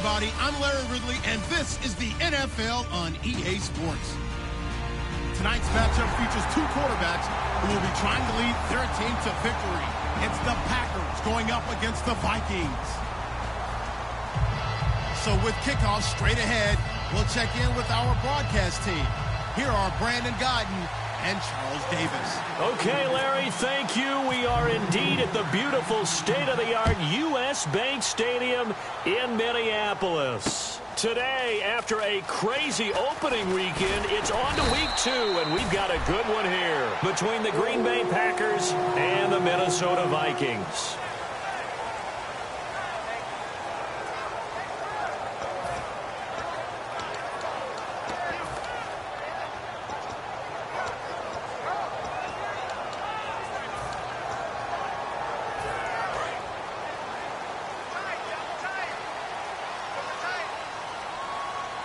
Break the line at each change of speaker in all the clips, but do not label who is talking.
everybody. I'm Larry Ridley, and this is the NFL on EA Sports. Tonight's matchup features two quarterbacks who will be trying to lead their team to victory. It's the Packers going up against the Vikings. So with kickoff straight ahead, we'll check in with our broadcast team. Here are Brandon Godden and Charles Davis.
Okay, Larry, thank you. We are indeed at the beautiful state-of-the-art U.S. Bank Stadium in Minneapolis. Today, after a crazy opening weekend, it's on to week 2, and we've got a good one here between the Green Bay Packers and the Minnesota Vikings.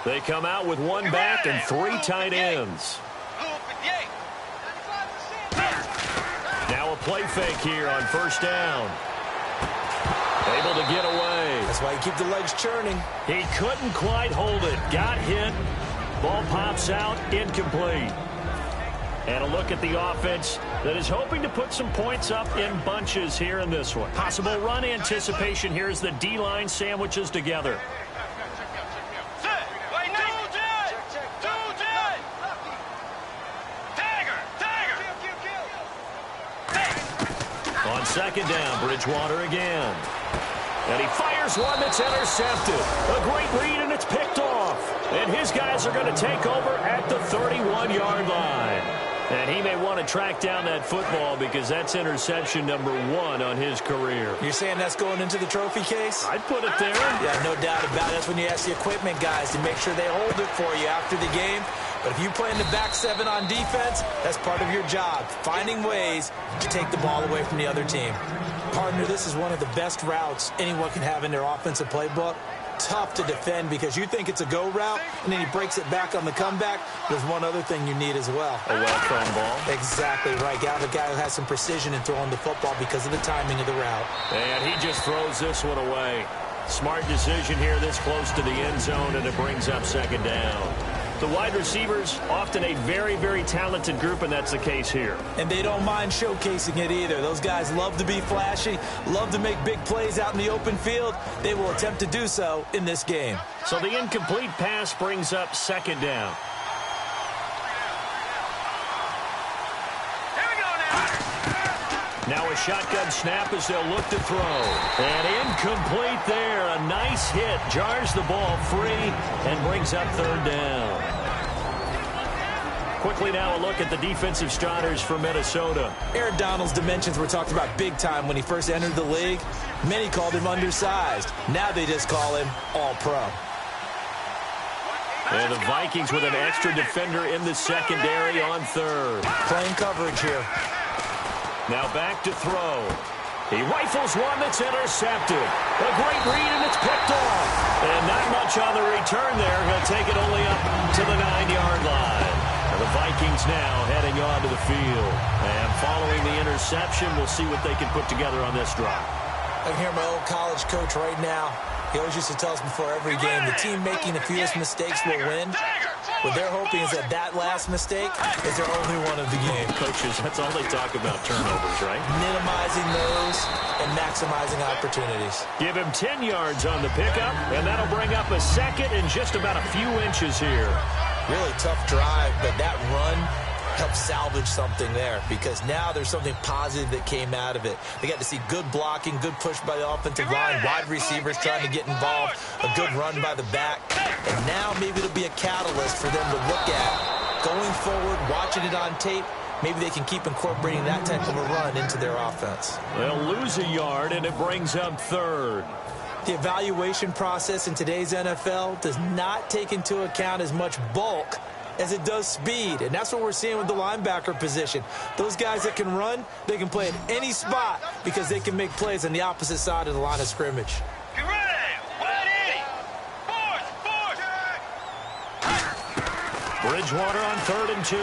They come out with one back and 3 tight ends. Now a play fake here on first down. Able to get away.
That's why you keep the legs churning.
He couldn't quite hold it. Got hit. Ball pops out. Incomplete. And a look at the offense that is hoping to put some points up in bunches here in this one. Possible run anticipation here as the D-line sandwiches together. On second down, Bridgewater again. And he fires one that's intercepted. A great read, and it's picked off. And his guys are going to take over at the 31-yard line. And he may want to track down that football because that's interception number 1 on his career.
You're saying that's going into the trophy case?
I'd put it there.
Yeah, no doubt about it. That's when you ask the equipment guys to make sure they hold it for you after the game. But if you play in the back 7 on defense, that's part of your job, finding ways to take the ball away from the other team. Partner, this is one of the best routes anyone can have in their offensive playbook. Tough to defend because you think it's a go route, and then he breaks it back on the comeback. There's one other thing you need as well.
A well-thrown ball.
Exactly right. Got a guy who has some precision in throwing the football because of the timing of the route.
And he just throws this one away. Smart decision here this close to the end zone, and it brings up second down. The wide receivers, often a very, very talented group, and that's the case here.
And they don't mind showcasing it either. Those guys love to be flashy, love to make big plays out in the open field. They will attempt to do so in this game.
So the incomplete pass brings up second down. Now a shotgun snap as they'll look to throw. And incomplete there. A nice hit. Jars the ball free and brings up third down. Quickly now a look at the defensive starters for Minnesota.
Aaron Donald's dimensions were talked about big time when he first entered the league. Many called him undersized. Now they just call him all-pro.
And the Vikings with an extra defender in the secondary on third.
Playing coverage here.
Now back to throw. He rifles one that's intercepted. A great read, and it's picked off. And not much on the return there. He'll take it only up to the 9-yard line. And the Vikings now heading onto the field. And following the interception, we'll see what they can put together on this drive.
I can hear my old college coach right now. He always used to tell us before every game, the team making the fewest mistakes will win. What they're hoping is that that last mistake is their only one of the game.
Coaches, that's all they talk about, turnovers, right?
Minimizing those and maximizing opportunities.
Give him 10 yards on the pickup, and that'll bring up a second and just about a few inches here.
Really tough drive, but that run help salvage something there because now there's something positive that came out of it. They got to see good blocking, good push by the offensive line, wide receivers trying to get involved, a good run by the back, and now maybe it'll be a catalyst for them to look at going forward, watching it on tape. Maybe they can keep incorporating that type of a run into their offense.
They'll lose a yard, and it brings up third.
The evaluation process in today's NFL does not take into account as much bulk as it does speed, and that's what we're seeing with the linebacker position. Those guys that can run, they can play at any spot because they can make plays on the opposite side of the line of scrimmage.
Get ready! 180! Force!
Bridgewater on 3rd and 2.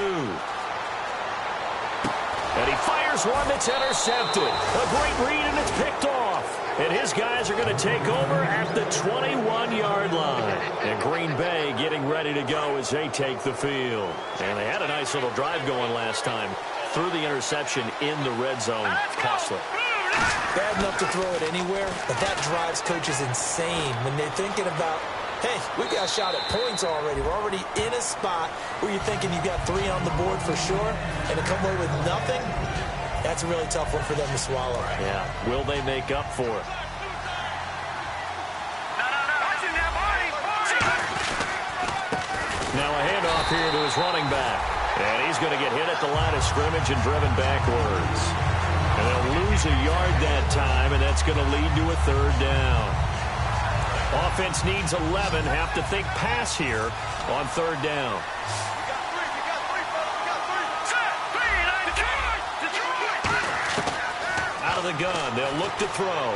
And he fires one that's intercepted. A great read, and it's picked off. And his guys are going to take over at the 21-yard line. And Green Bay getting ready to go as they take the field. And they had a nice little drive going last time. Threw the interception in the red zone. Costly.
Bad enough to throw it anywhere, but that drives coaches insane when they're thinking about, hey, we got a shot at points already. We're already in a spot where you're thinking you got 3 on the board for sure, and to come away with nothing, that's a really tough one for them to swallow.
Yeah. Will they make up for it? Now a handoff here to his running back. And he's going to get hit at the line of scrimmage and driven backwards. And they'll lose a yard that time, and that's going to lead to a 3rd down. Offense needs 11. Have to think pass here on 3rd down. Out of the gun. They'll look to throw.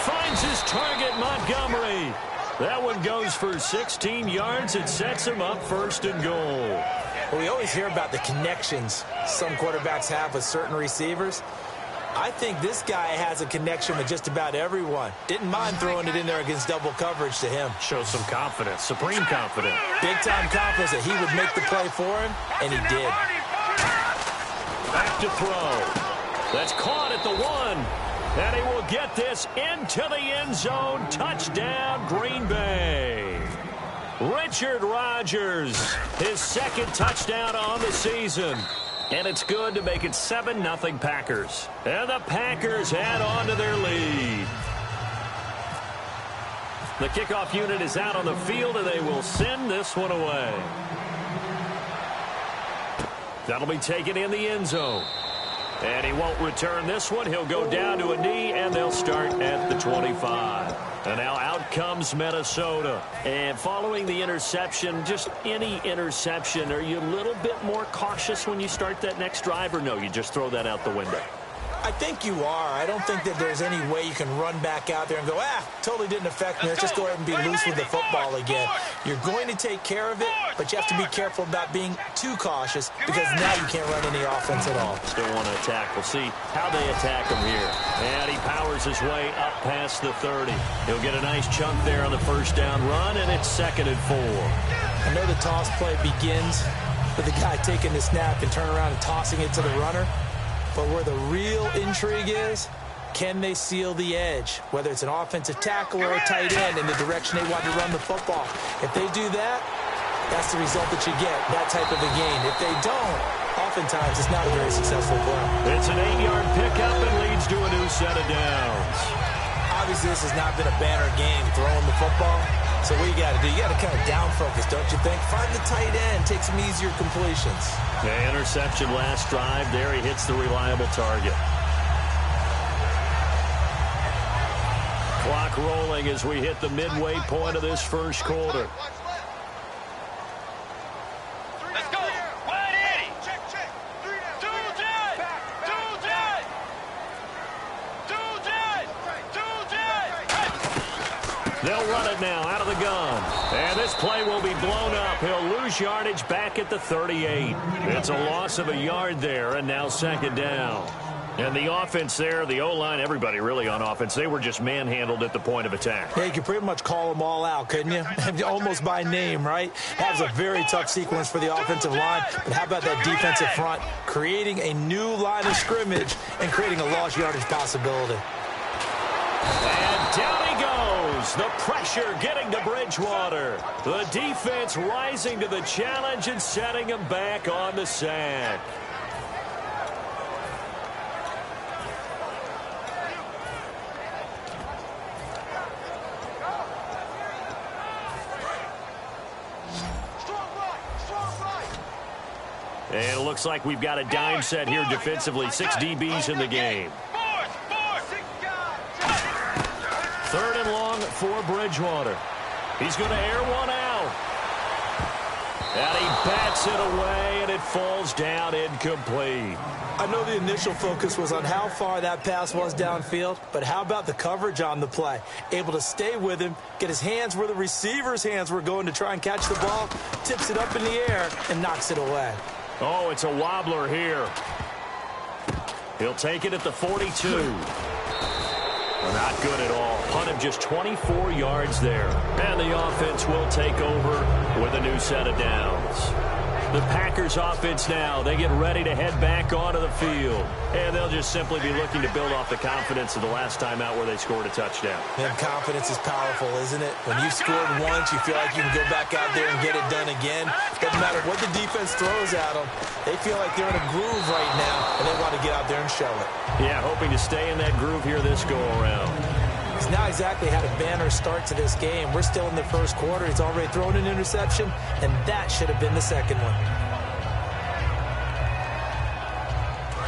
Finds his target, Montgomery. That one goes for 16 yards. It sets him up 1st and goal.
Well, we always hear about the connections some quarterbacks have with certain receivers. I think this guy has a connection with just about everyone. Didn't mind throwing it in there against double coverage to him.
Shows some confidence, supreme confidence.
Big-time confidence that he would make the play for him, and he did.
Back to throw. That's caught at the 1. And he will get this into the end zone. Touchdown, Green Bay. Richard Rodgers, his 2nd touchdown on the season. And it's good to make it 7-0 Packers. And the Packers add on to their lead. The kickoff unit is out on the field, and they will send this one away. That'll be taken in the end zone. And he won't return this one. He'll go down to a knee, and they'll start at the 25. And now out comes Minnesota. And following the interception, just any interception, are you a little bit more cautious when you start that next drive, or no, you just throw that out the window?
I think you are. I don't think that there's any way you can run back out there and go, totally didn't affect me. Let's just go ahead and be loose with the football again. You're going to take care of it, but you have to be careful about being too cautious because now you can't run any offense at all.
Still want to attack. We'll see how they attack him here. And he powers his way up past the 30. He'll get a nice chunk there on the 1st down run, and it's 2nd and 4.
I know the toss play begins with the guy taking the snap and turning around and tossing it to the runner. But where the real intrigue is, can they seal the edge? Whether it's an offensive tackle or a tight end in the direction they want to run the football. If they do that, that's the result that you get, that type of a gain. If they don't, oftentimes it's not a very successful play.
It's an 8-yard pickup and leads to a new set of downs.
Obviously, this has not been a banner game throwing the football. So what you got to do, you got to kind of down focus, don't you think? Find the tight end, take some easier completions.
The interception last drive. There he hits the reliable target. Clock rolling as we hit the midway point of this 1st quarter.
Let's go. 180. Check. 2 tight. 2 tight. 2 tight. 2 tight.
They'll run it now out of the gun. And this play will be blown up. He'll lose yardage back at the 38. It's a loss of a yard there, and now 2nd down. And the offense there, the O-line, everybody really on offense, they were just manhandled at the point of attack.
Yeah, you could pretty much call them all out, couldn't you? Almost by name, right? That was a very tough sequence for the offensive line. But how about that defensive front? Creating a new line of scrimmage and creating a lost yardage possibility.
And down he goes. The pressure getting to Bridgewater. The defense rising to the challenge and setting him back on the sack. And it looks like we've got a dime set here defensively. 6 DBs in the game. 3rd and long for Bridgewater. He's going to air one out. And he bats it away, and it falls down incomplete.
I know the initial focus was on how far that pass was downfield, but how about the coverage on the play? Able to stay with him, get his hands where the receiver's hands were going to try and catch the ball, tips it up in the air, and knocks it away.
Oh, it's a wobbler here. He'll take it at the 42. Well, not good at all. Punt of just 24 yards there. And the offense will take over with a new set of downs. The Packers offense now, they get ready to head back onto the field. And they'll just simply be looking to build off the confidence of the last time out where they scored a touchdown.
Man, confidence is powerful, isn't it? When you've scored once, you feel like you can go back out there and get it done again. Doesn't matter what the defense throws at them. They feel like they're in a groove right now, and they want to get out there and show it.
Yeah, hoping to stay in that groove here this go-around.
He's now exactly had a banner start to this game. We're still in the first quarter. He's already thrown an interception, and that should have been the second one.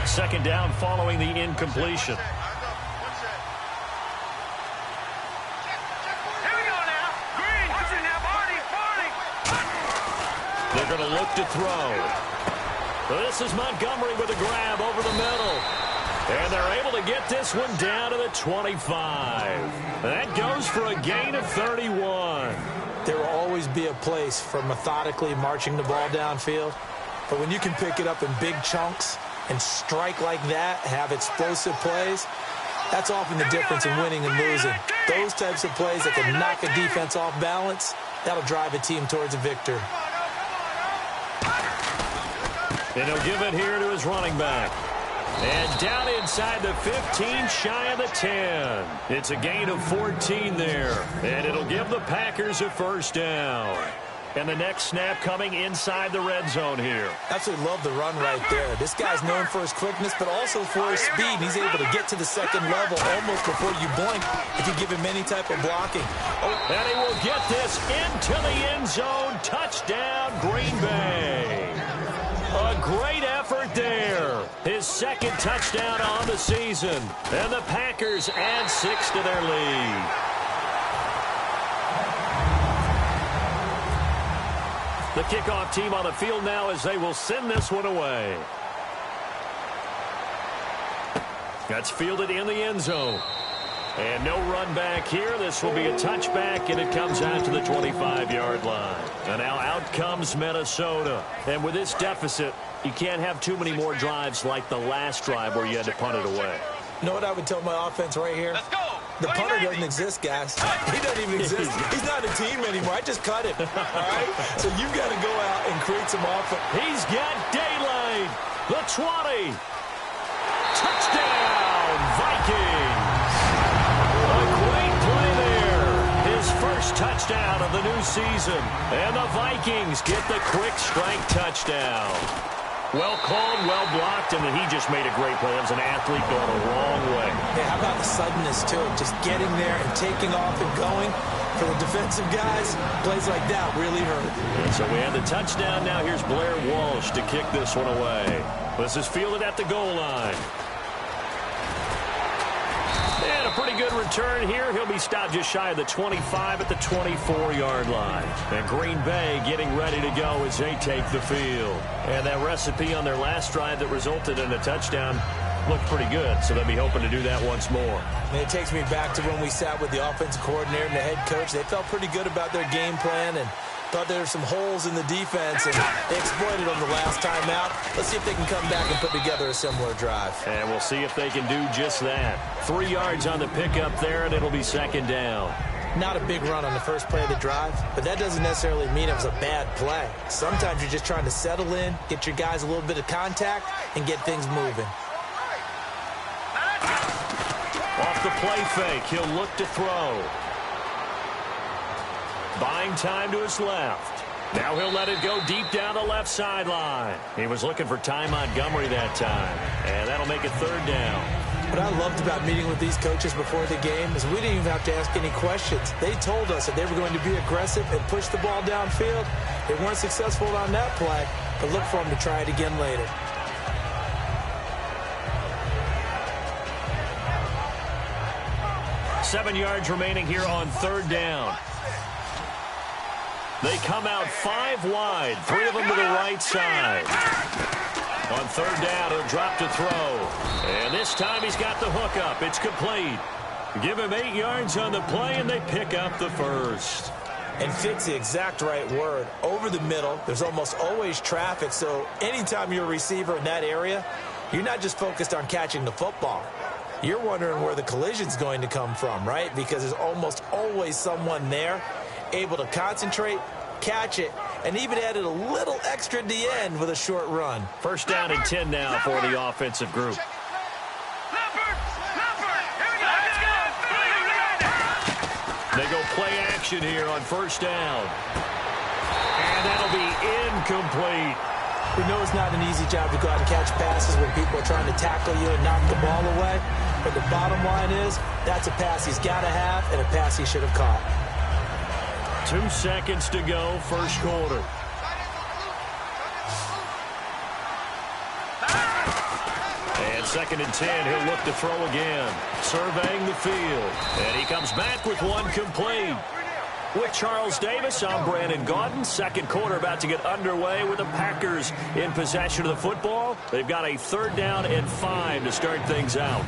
Second down following the incompletion.
Here we go now. Green. Watch it now. Party.
They're going to look to throw. This is Montgomery with a grab over the middle. And they're able to get this one down to the 25. That goes for a gain of 31.
There will always be a place for methodically marching the ball downfield. But when you can pick it up in big chunks and strike like that, have explosive plays, that's often the difference in winning and losing. Those types of plays that can knock a defense off balance, that'll drive a team towards a victory.
And he'll give it here to his running back. And down inside the 15, shy of the 10. It's a gain of 14 there. And it'll give the Packers a first down. And the next snap coming inside the red zone here.
Absolutely love the run right there. This guy's known for his quickness, but also for his speed. He's able to get to the second level almost before you blink if you give him any type of blocking.
And he will get this into the end zone. Touchdown, Green Bay. A great effort there. His second touchdown on the season. And the Packers add 6 to their lead. The kickoff team on the field now as they will send this one away. That's fielded in the end zone. And no run back here. This will be a touchback, and it comes out to the 25-yard line. And now out comes Minnesota. And with this deficit, you can't have too many more drives like the last drive where you had to punt it away.
You know what I would tell my offense right here?
Let's go.
The punter doesn't exist, guys. He doesn't even exist. He's not a team anymore. I just cut him. All right? So you've got to go out and create some offense.
He's got daylight. The 20. Touchdown, Vikings. A great play there. His first touchdown of the new season. And the Vikings get the quick strike touchdown. Well called, well blocked, and then he just made a great play. It was an athlete going a long way.
Yeah, how about the suddenness to it? Just getting there and taking off and going. For the defensive guys, plays like that really hurt.
And so we have the touchdown. Now here's Blair Walsh to kick this one away. This is fielded at the goal line. And a pretty good return here. He'll be stopped just shy of the 25 at the 24-yard line. And Green Bay getting ready to go as they take the field. And that recipe on their last drive that resulted in a touchdown looked pretty good, so they'll be hoping to do that once more.
And it takes me back to when we sat with the offensive coordinator and the head coach. They felt pretty good about their game plan and thought there were some holes in the defense, and they exploited them the last time out. Let's see if they can come back and put together a similar drive.
And we'll see if they can do just that. 3 yards on the pickup there, and it'll be second down.
Not a big run on the first play of the drive, but that doesn't necessarily mean it was a bad play. Sometimes you're just trying to settle in, get your guys a little bit of contact, and get things moving.
Off the play fake, he'll look to throw. Buying time to his left. Now he'll let it go deep down the left sideline. He was looking for Ty Montgomery that time, and that'll make it third down.
What I loved about meeting with these coaches before the game is we didn't even have to ask any questions. They told us that they were going to be aggressive and push the ball downfield. They weren't successful on that play, but look for them to try it again later.
Seven yards remaining here on third down. They come out 5 wide, 3 of them to the right side. On third down, he'll drop to throw. And this time he's got the hook up. It's complete. Give him 8 yards on the play, and they pick up the first.
And fit's the exact right word. Over the middle, there's almost always traffic, so anytime you're a receiver in that area, you're not just focused on catching the football. you're wondering where the collision's going to come from, right? Because there's almost always someone there able to concentrate, catch it, and even added a little extra at the end with a short run.
First down and 10 now for the offensive group. They go play action here on first down. And that'll be incomplete.
We know it's not an easy job to go out and catch passes when people are trying to tackle you and knock the ball away. But the bottom line is, that's a pass he's got to have and a pass he should have caught.
2 seconds to go, first quarter. And second and 10, he'll look to throw again. Surveying the field. And he comes back with one complete. With Charles Davis, I'm Brandon Gaudin. Second quarter about to get underway with the Packers in possession of the football. They've got a 3rd down and 5 to start things out.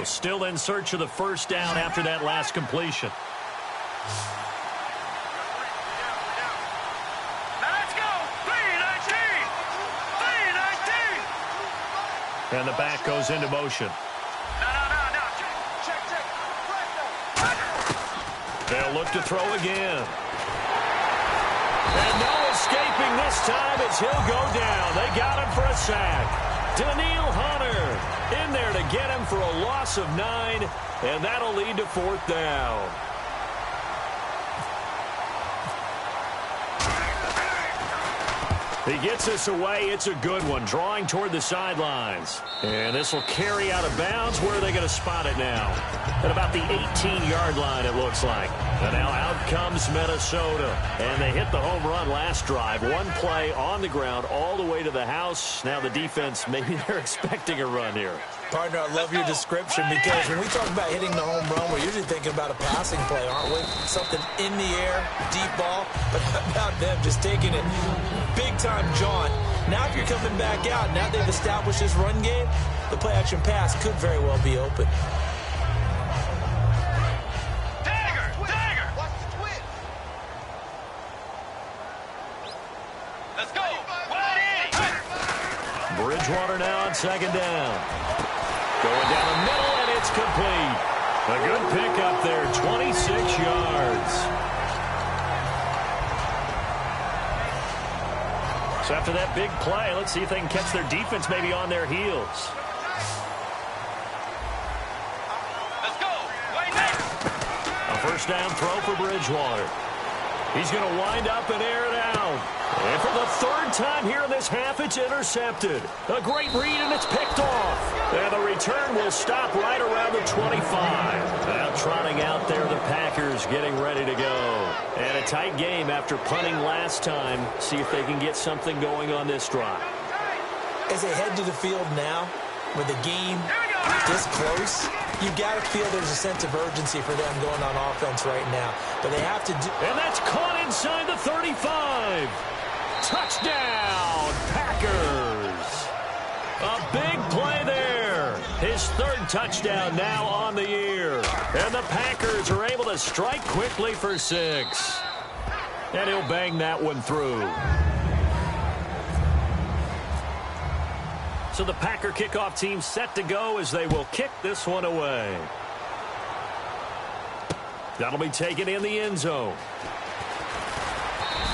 Still in search of the first down after that last completion.
Let's go! 3-19!
And the back goes into motion.
No. Check.
They'll look to throw again. And no escaping this time as he'll go down. They got him for a sack. Daniil Hunter in there to get him for a loss of 9, and that'll lead to 4th down. He gets us away. It's a good one, drawing toward the sidelines. And this will carry out of bounds. Where are they going to spot it now? At about the 18-yard line, it looks like. And now out comes Minnesota. And they hit the home run last drive. One play on the ground all the way to the house. Now the defense, maybe they're expecting a run here.
Partner, I love your description because when we talk about hitting the home run, we're usually thinking about a passing play, aren't we? Something in the air, deep ball. But how about them just taking it big-time jaunt? Now if you're coming back out, now they've established this run game, the play-action pass could very well be open.
Dagger! Watch the twin! Let's go! 180!
Bridgewater now on second down. Going down the middle, and it's complete. A good pickup there, 26 yards. So after that big play, let's see if they can catch their defense maybe on their heels.
Let's go! Wait there!
A first down throw for Bridgewater. He's going to wind up and air it out. And for the 3rd time here in this half, it's intercepted. A great read, and it's picked off. And the return will stop right around the 25. Now trotting out there, the Packers getting ready to go. And a tight game after punting last time. See if they can get something going on this drive.
As they head to the field now, with the game this close, you've got to feel there's a sense of urgency for them going on offense right now. But they have to do...
And that's caught inside the 35. Touchdown, Packers. A big play there. His 3rd touchdown now on the year. And the Packers are able to strike quickly for 6. And he'll bang that one through. So the Packer kickoff team set to go as they will kick this one away. That'll be taken in the end zone.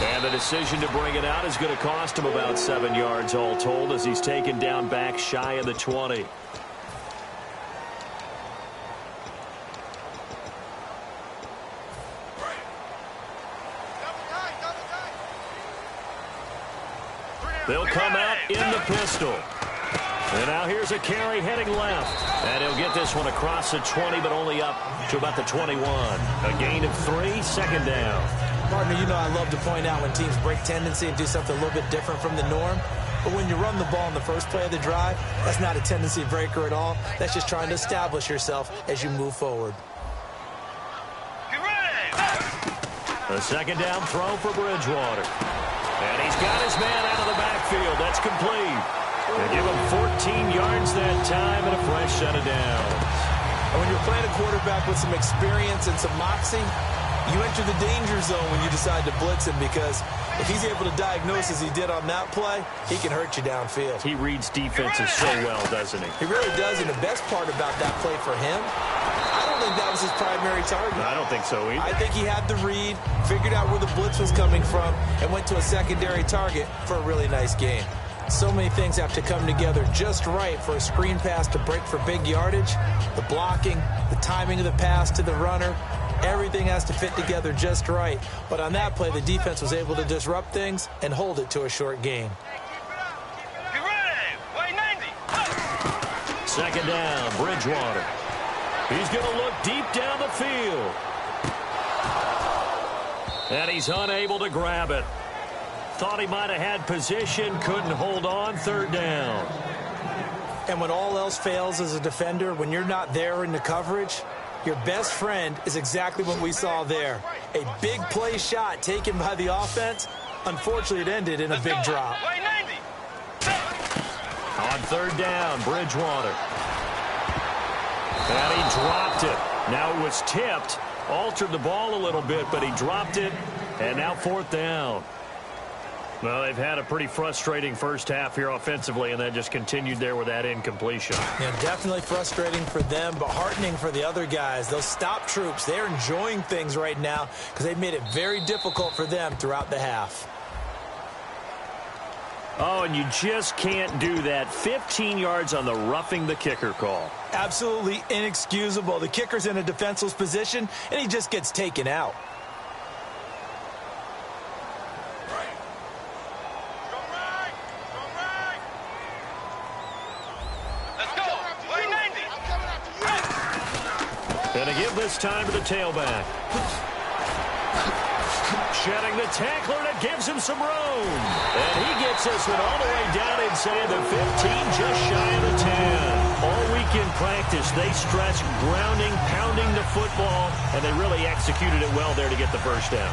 And the decision to bring it out is going to cost him about 7 yards all told as he's taken down back shy of the 20. They'll come out in the pistol. And now here's a carry heading left. And he'll get this one across the 20, but only up to about the 21. A gain of 3, 2nd down.
Partner, you know I love to point out when teams break tendency and do something a little bit different from the norm. But when you run the ball in the first play of the drive, that's not a tendency breaker at all. That's just trying to establish yourself as you move forward.
Get ready!
A 2nd down throw for Bridgewater. And he's got his man out of the backfield. That's complete. They give him 14 yards that time and a fresh set of downs.
And when you're playing a quarterback with some experience and some moxie, you enter the danger zone when you decide to blitz him, because if he's able to diagnose as he did on that play, he can hurt you downfield.
He reads defenses so well, doesn't he?
He really does, and the best part about that play for him, I don't think that was his primary target.
I don't think so either.
I think he had the read, figured out where the blitz was coming from, and went to a secondary target for a really nice game. So many things have to come together just right for a screen pass to break for big yardage. The blocking, the timing of the pass to the runner, everything has to fit together just right. But on that play, the defense was able to disrupt things and hold it to a short gain.
Get ready. Wait 90.
Second down, Bridgewater. He's going to look deep down the field. And he's unable to grab it. Thought he might have had position, couldn't hold on, third down.
And when all else fails as a defender, when you're not there in the coverage, your best friend is exactly what we saw there. A big play shot taken by the offense. Unfortunately, it ended in a big drop.
Wait 90.
On third down, Bridgewater. And he dropped it. Now it was tipped, altered the ball a little bit, but he dropped it, and now fourth down. Well, they've had a pretty frustrating first half here offensively, and then just continued there with that incompletion.
Yeah, definitely frustrating for them, but heartening for the other guys. Those stop troops, they're enjoying things right now because they've made it very difficult for them throughout the half.
Oh, and you just can't do that. 15 yards on the roughing the kicker call.
Absolutely inexcusable. The kicker's in a defenseless position, and he just gets taken out.
Let's go. Wait 90.
And to give this time to the tailback. Shedding the tackler, and it gives him some room. And he gets this one all the way down inside the 15, just shy of the 10. All week in practice, they stressed grounding, pounding the football, and they really executed it well there to get the first down.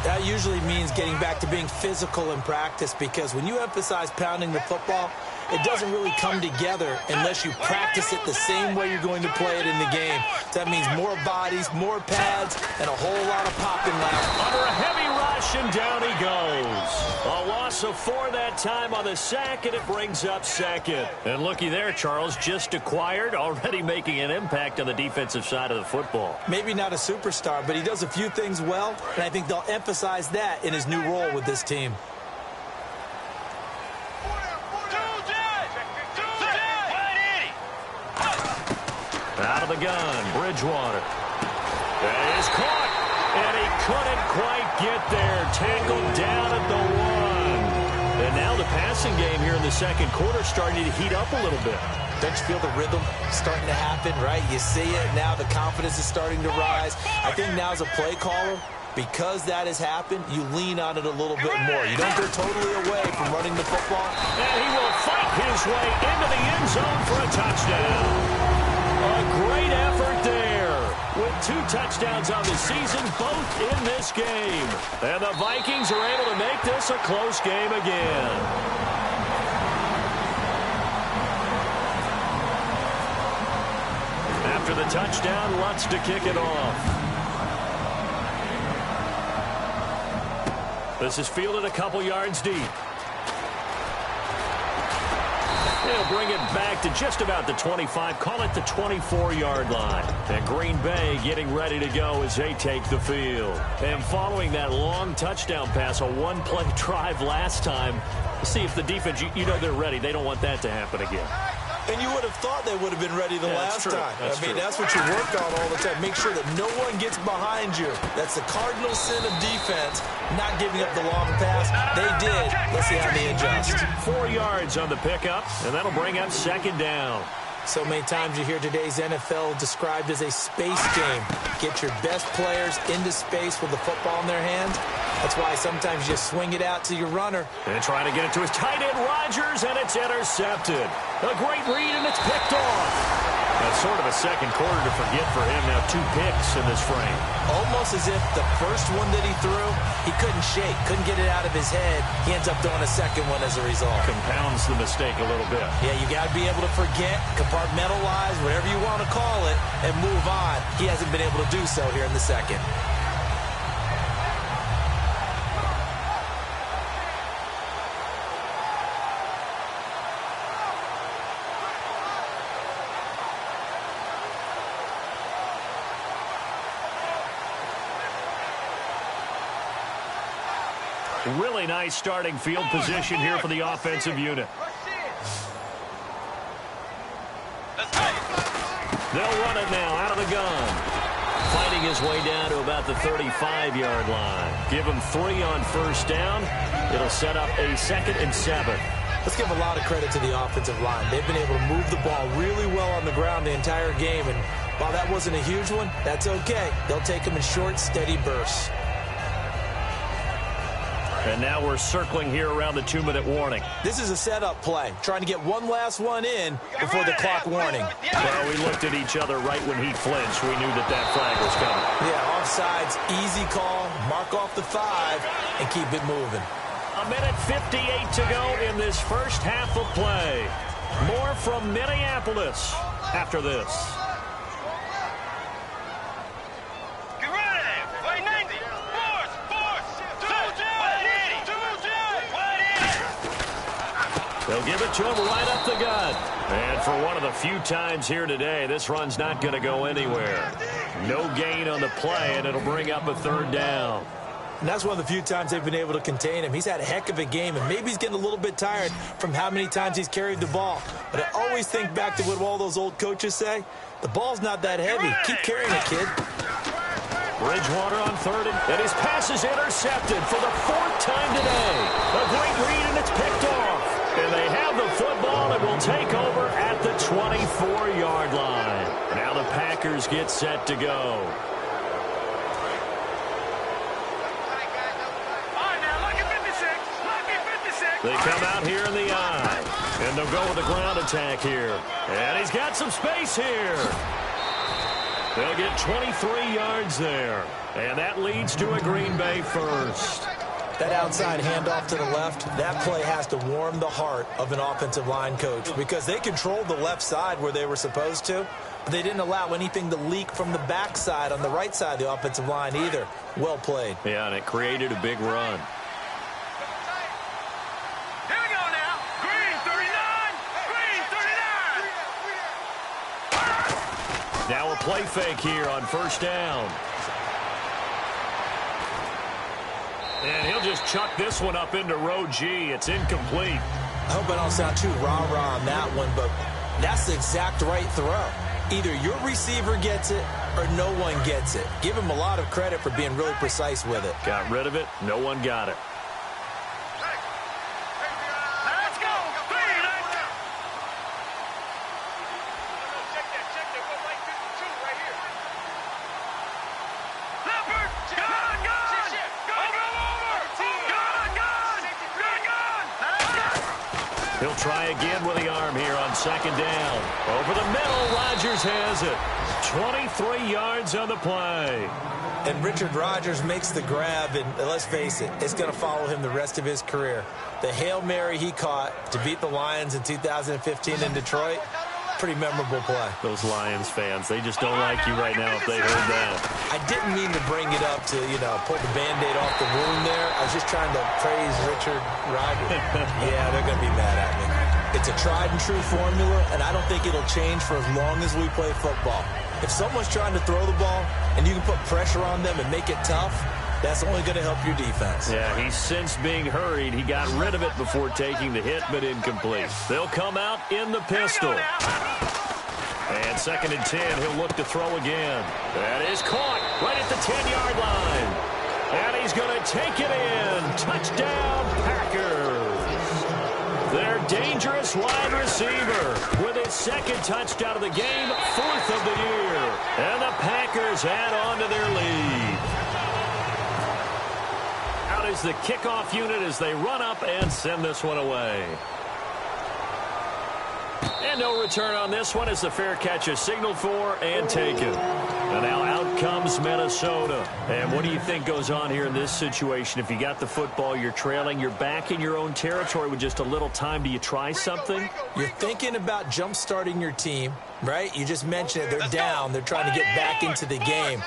That usually means getting back to being physical in practice, because when you emphasize pounding the football, it doesn't really come together unless you practice it the same way you're going to play it in the game. That means more bodies, more pads, and a whole lot of popping left.
Under a heavy rush, and down he goes. A loss of 4 that time on the sack, and it brings up second. And looky there, Charles, just acquired, already making an impact on the defensive side of the football.
Maybe not a superstar, but he does a few things well, and I think they'll emphasize that in his new role with this team.
Out of the gun, Bridgewater. That is caught, and he couldn't quite get there. Tackled down at the 1. And now the passing game here in the second quarter starting to heat up a little bit.
Don't you feel the rhythm starting to happen, right? You see it now, the confidence is starting to rise. I think now as a play caller, because that has happened, you lean on it a little bit more. You don't go totally away from running the football.
And he will fight his way into the end zone for a touchdown. A great effort there with 2 touchdowns on the season, both in this game. And the Vikings are able to make this a close game again. After the touchdown, Lutz to kick it off. This is fielded a couple yards deep. They'll bring it back to just about the 25, call it the 24-yard line. And Green Bay getting ready to go as they take the field. And following that long touchdown pass, a one-play drive last time, see if the defense, you know they're ready. They don't want that to happen again.
And you would have thought they would have been ready the last time. That's what you work on all the time. Make sure that no one gets behind you. That's the cardinal sin of defense, not giving up the long pass. They did. Let's see how they adjust.
4 yards on the pickup, and that'll bring up second down.
So many times you hear today's NFL described as a space game. Get your best players into space with the football in their hands. That's why sometimes you swing it out to your runner.
And trying to get it to his tight end, Rodgers, and it's intercepted. A great read, and it's picked off. That's sort of a second quarter to forget for him. Now 2 picks in this frame.
Almost as if the first one that he threw, he couldn't shake, couldn't get it out of his head. He ends up throwing a second one as a result.
Compounds the mistake a little bit.
Yeah, you got to be able to forget, compartmentalize, whatever you want to call it, and move on. He hasn't been able to do so here in the second.
Really nice starting field position here for the offensive unit. They'll run it now out of the gun. Fighting his way down to about the 35-yard line. Give him 3 on first down. It'll set up a 2nd and 7.
Let's give a lot of credit to the offensive line. They've been able to move the ball really well on the ground the entire game. And while that wasn't a huge one, that's okay. They'll take them in short, steady bursts.
And now we're circling here around the 2-minute warning.
This is a setup play, trying to get one last one in before the clock warning.
Well, we looked at each other right when he flinched. We knew that that flag was coming.
Yeah, offsides, easy call, mark off the 5, and keep it moving.
1:58 to go in this first half of play. More from Minneapolis after this. They'll give it to him right up the gut. And for one of the few times here today, this run's not going to go anywhere. No gain on the play, and it'll bring up a 3rd down.
And that's one of the few times they've been able to contain him. He's had a heck of a game, and maybe he's getting a little bit tired from how many times he's carried the ball. But I always think back to what all those old coaches say. The ball's not that heavy. Keep carrying it, kid.
Bridgewater on 3rd, and his pass is intercepted for the 4th time today. A great read, and it's picked off. And they have the football and will take over at the 24-yard line. Now the Packers get set to go. They come out here in the eye. And they'll go with a ground attack here. And he's got some space here. They'll get 23 yards there. And that leads to a Green Bay first.
That outside handoff to the left, that play has to warm the heart of an offensive line coach because they controlled the left side where they were supposed to, but they didn't allow anything to leak from the backside on the right side of the offensive line either. Well played.
Yeah, and it created a big run.
Here we go now. Green 39. Green 39.
Now a play fake here on first down. And he'll just chuck this one up into row G. It's incomplete.
I hope I don't sound too rah-rah on that one, but that's the exact right throw. Either your receiver gets it or no one gets it. Give him a lot of credit for being really precise with it.
Got rid of it. No one got it.
Let's go. Check that. Go right 52 right here. Leopard. Gun.
He'll try again with the arm here on 2nd down. Over the middle, Rodgers has it. 23 yards on the play.
And Richard Rodgers makes the grab, and let's face it, it's going to follow him the rest of his career. The Hail Mary he caught to beat the Lions in 2015 in Detroit, pretty memorable play.
Those Lions fans, they just don't like you right now if they heard that.
I didn't mean to bring it up to, pull the Band-Aid off the wound there. I was just trying to praise Richard Rodgers. Yeah, they're going to be mad at me. It's a tried-and-true formula, and I don't think it'll change for as long as we play football. If someone's trying to throw the ball and you can put pressure on them and make it tough, that's only going to help your defense.
Yeah, he's since being hurried. He got rid of it before taking the hit, but incomplete. They'll come out in the pistol. And 2nd and 10, he'll look to throw again. That is caught right at the 10-yard line. And he's going to take it in. Touchdown, Packers. Their dangerous wide receiver with his 2nd touchdown of the game, 4th of the year. And the Packers add on to their lead. Out is the kickoff unit as they run up and send this one away. And no return on this one as the fair catch is signaled for and taken. And now out comes Minnesota. And what do you think goes on here in this situation? If you got the football, you're trailing, you're back in your own territory with just a little time. Do you try something?
You're thinking about jump-starting your team, right? You just mentioned it. They're down. They're trying to get back into the game.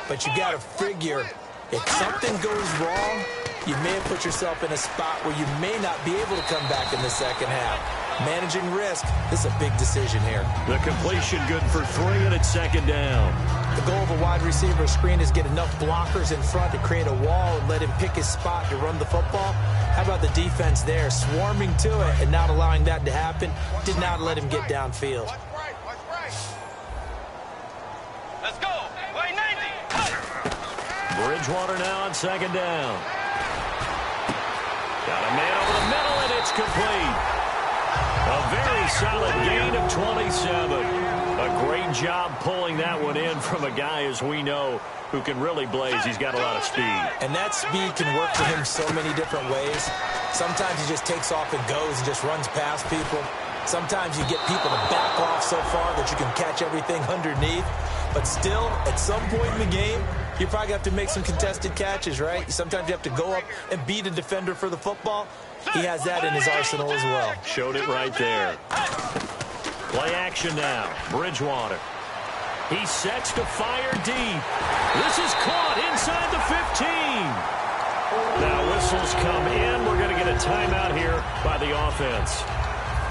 But you got to figure if something goes wrong, you may have put yourself in a spot where you may not be able to come back in the second half. Managing risk, this is a big decision here.
The completion good for 3, and it's second down.
The goal of a wide receiver screen is get enough blockers in front to create a wall and let him pick his spot to run the football. How about the defense there, swarming to it and not allowing that to happen? Did not let him get downfield.
Let's go. Play 90.
Bridgewater now on second down. Got a man over the middle, and it's complete. A very solid gain of 27. A great job pulling that one in from a guy, as we know, who can really blaze. He's got a lot of speed.
And that speed can work for him so many different ways. Sometimes he just takes off and goes and just runs past people. Sometimes you get people to back off so far that you can catch everything underneath. But still, at some point in the game, you probably have to make some contested catches, right? Sometimes you have to go up and beat a defender for the football. He has that in his arsenal as well.
Showed it right there. Play action now. Bridgewater. He sets to fire deep. This is caught inside the 15. Now whistles come in. We're going to get a timeout here by the offense.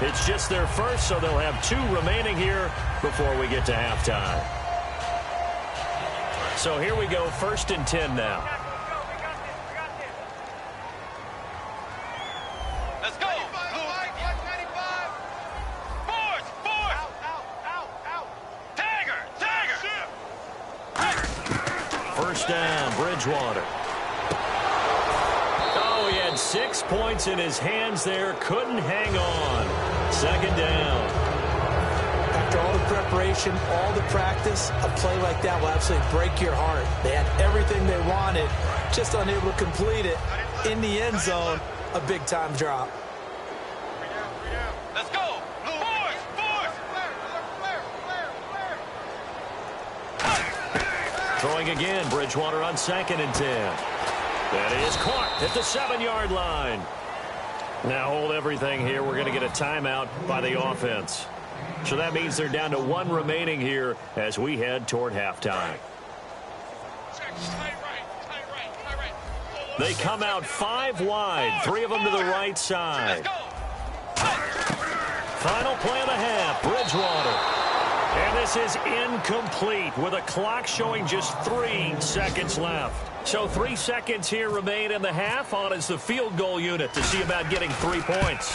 It's just their first, so they'll have 2 remaining here before we get to halftime. So here we go, 1st and 10 now.
Let's go.
First down, Bridgewater. Oh, he had 6 points in his hands there. Couldn't hang on. Second down.
After all the preparation, all the practice, a play like that will absolutely break your heart. They had everything they wanted, just unable to complete it. In the end zone, a big-time drop.
Let's go.
Throwing again, Bridgewater on 2nd and 10. That is caught at the 7-yard line. Now hold everything here. We're going to get a timeout by the offense. So that means they're down to 1 remaining here as we head toward halftime. They come out 5 wide, 3 of them to the right side. Final play of the half, Bridgewater. And this is incomplete with a clock showing just 3 seconds left. So 3 seconds here remain in the half. On is the field goal unit to see about getting 3 points.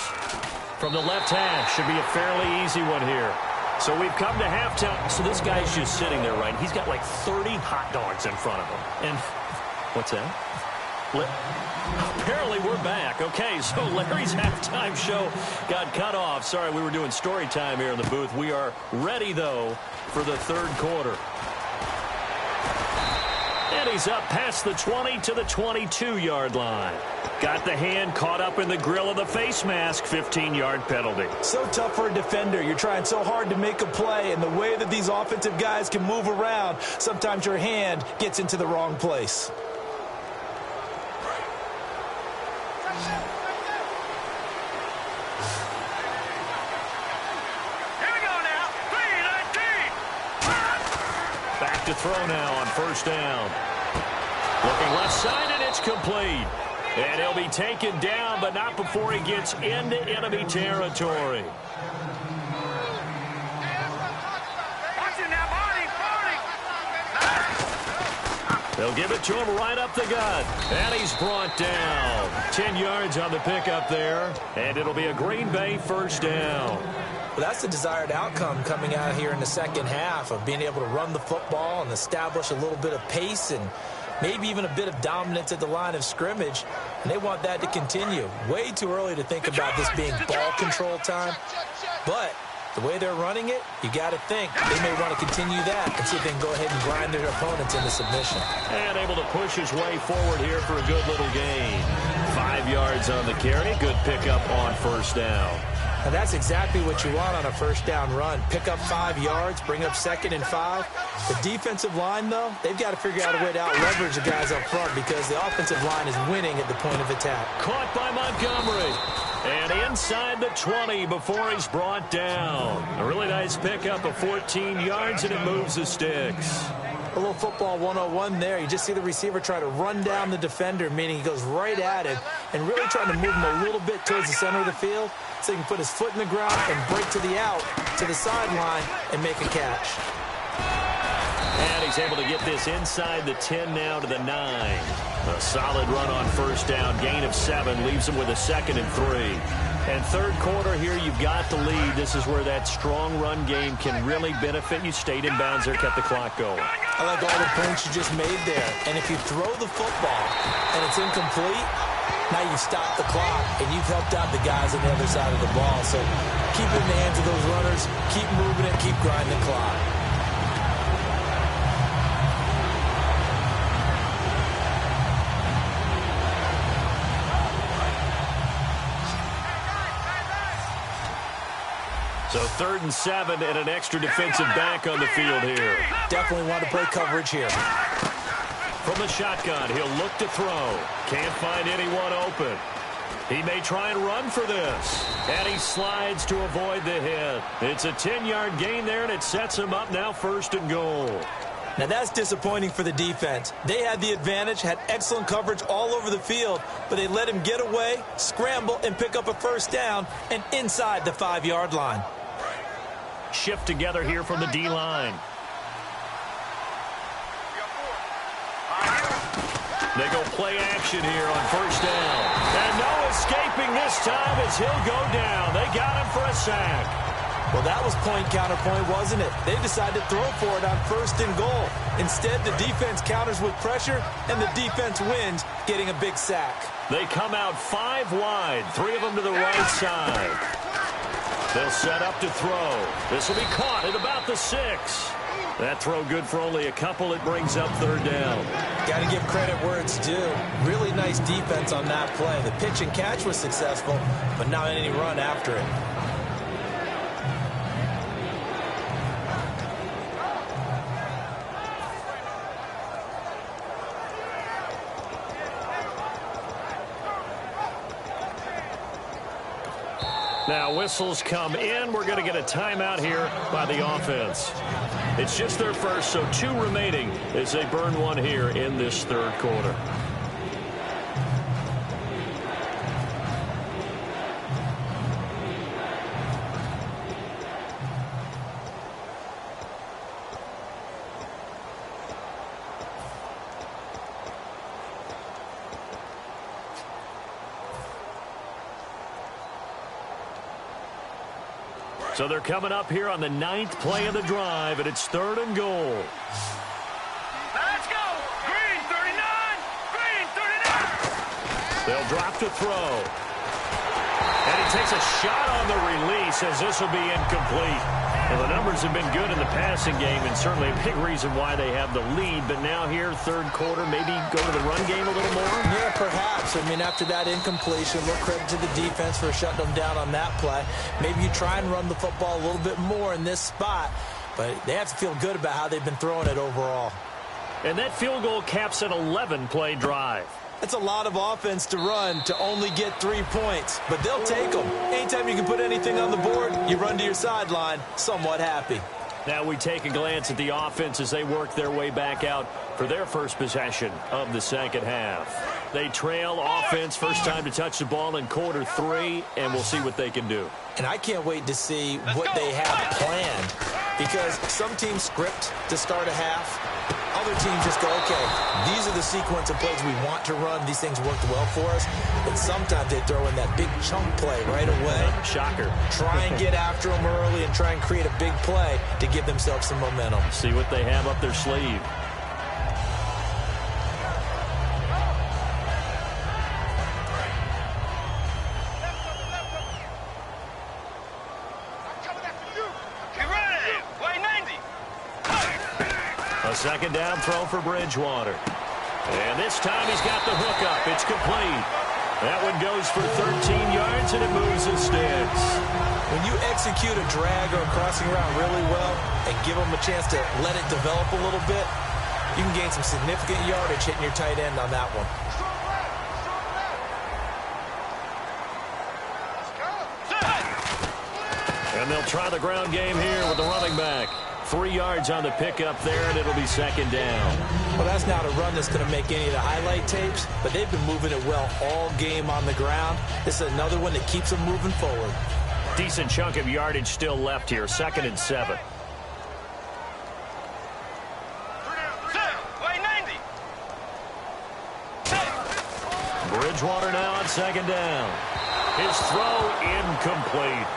From the left hash, should be a fairly easy one here. So we've come to halftime. So this guy's just sitting there, right? He's got like 30 hot dogs in front of him. And what's that? Apparently we're back. Okay, so Larry's halftime show got cut off. Sorry, we were doing story time here in the booth. We are ready, though, for the 3rd quarter. And he's up past the 20 to the 22-yard line. Got the hand caught up in the grill of the face mask. 15-yard penalty.
So tough for a defender. You're trying so hard to make a play, and the way that these offensive guys can move around, sometimes your hand gets into the wrong place.
To throw now on 1st down. Looking left side, and it's complete. And he'll be taken down, but not before he gets into enemy territory. They'll give it to him right up the gut. And he's brought down. 10 yards on the pickup there. And it'll be a Green Bay 1st down.
Well, that's the desired outcome coming out here in the second half of being able to run the football and establish a little bit of pace and maybe even a bit of dominance at the line of scrimmage. And they want that to continue. Way too early to think about this being ball control time. But the way they're running it, you got to think they may want to continue that and see if they can go ahead and grind their opponents into submission.
And able to push his way forward here for a good little gain. 5 yards on the carry. Good pickup on 1st down.
And that's exactly what you want on a first down run. Pick up 5 yards, bring up 2nd and 5. The defensive line, though, they've got to figure out a way to out-leverage the guys up front because the offensive line is winning at the point of attack.
Caught by Montgomery. And inside the 20 before he's brought down. A really nice pickup of 14 yards, and it moves the sticks.
A little football 101 there. You just see the receiver try to run down the defender, meaning he goes right at him and really trying to move him a little bit towards the center of the field so he can put his foot in the ground and break to the out, to the sideline, and make a catch.
And he's able to get this inside the 10 now to the 9. A solid run on first down. Gain of 7 leaves him with a 2nd and 3. And third quarter here, you've got the lead. This is where that strong run game can really benefit you. Stayed in bounds there, kept the clock going.
I like all the points you just made there. And if you throw the football and it's incomplete, now you stop the clock and you've helped out the guys on the other side of the ball. So keep it in the hands of those runners, keep moving it, keep grinding the clock.
So 3rd and 7 and an extra defensive back on the field here.
Definitely want to play coverage here.
From the shotgun, he'll look to throw. Can't find anyone open. He may try and run for this. And he slides to avoid the hit. It's a 10-yard gain there, and it sets him up now 1st and goal.
Now that's disappointing for the defense. They had the advantage, had excellent coverage all over the field, but they let him get away, scramble, and pick up a first down, and inside the 5-yard line.
Shift together here from the D-line. They go play action here on first down. And no escaping this time as he'll go down. They got him for a sack.
Well, that was point counterpoint, wasn't it? They decided to throw for it on 1st and goal. Instead, the defense counters with pressure, and the defense wins, getting a big sack.
They come out 5 wide, 3 of them to the right side. They'll set up to throw. This will be caught at about the 6. That throw good for only a couple. It brings up 3rd down.
Got to give credit where it's due. Really nice defense on that play. The pitch and catch was successful, but not any run after it.
Now whistles come in. We're going to get a timeout here by the offense. It's just their first, so 2 remaining as they burn 1 here in this 3rd quarter. So they're coming up here on the 9th play of the drive, and it's 3rd and goal.
Let's go! Green 39! Green 39!
They'll drop to throw. And he takes a shot on the release as this will be incomplete. Well, the numbers have been good in the passing game, and certainly a big reason why they have the lead. But now here, 3rd quarter, maybe go to the run game a little more?
Yeah, perhaps. I mean, after that incompletion, a little credit to the defense for shutting them down on that play. Maybe you try and run the football a little bit more in this spot, but they have to feel good about how they've been throwing it overall.
And that field goal caps an 11-play drive.
That's a lot of offense to run to only get 3 points, but they'll take them. Anytime you can put anything on the board, you run to your sideline somewhat happy.
Now we take a glance at the offense as they work their way back out for their first possession of the 2nd half. They trail offense, first time to touch the ball in quarter 3, and we'll see what they can do.
And I can't wait to see what they have planned, because some teams script to start a half. Other teams just go, okay, these are the sequence of plays we want to run. These things worked well for us. But sometimes they throw in that big chunk play right away.
Shocker.
Try and get after them early and try and create a big play to give themselves some momentum.
See what they have up their sleeve. Second down throw for Bridgewater. And this time he's got the hook up. It's complete. That one goes for 13 yards, and it moves the sticks.
When you execute a drag or a crossing route really well and give them a chance to let it develop a little bit, you can gain some significant yardage hitting your tight end on that one.
And they'll try the ground game here with the running back. 3 yards on the pickup there, and it'll be second down.
Well, that's not a run that's going to make any of the highlight tapes, but they've been moving it well all game on the ground. This is another one that keeps them moving forward.
Decent chunk of yardage still left here, 2nd and 7. Bridgewater now on 2nd down. His throw incomplete.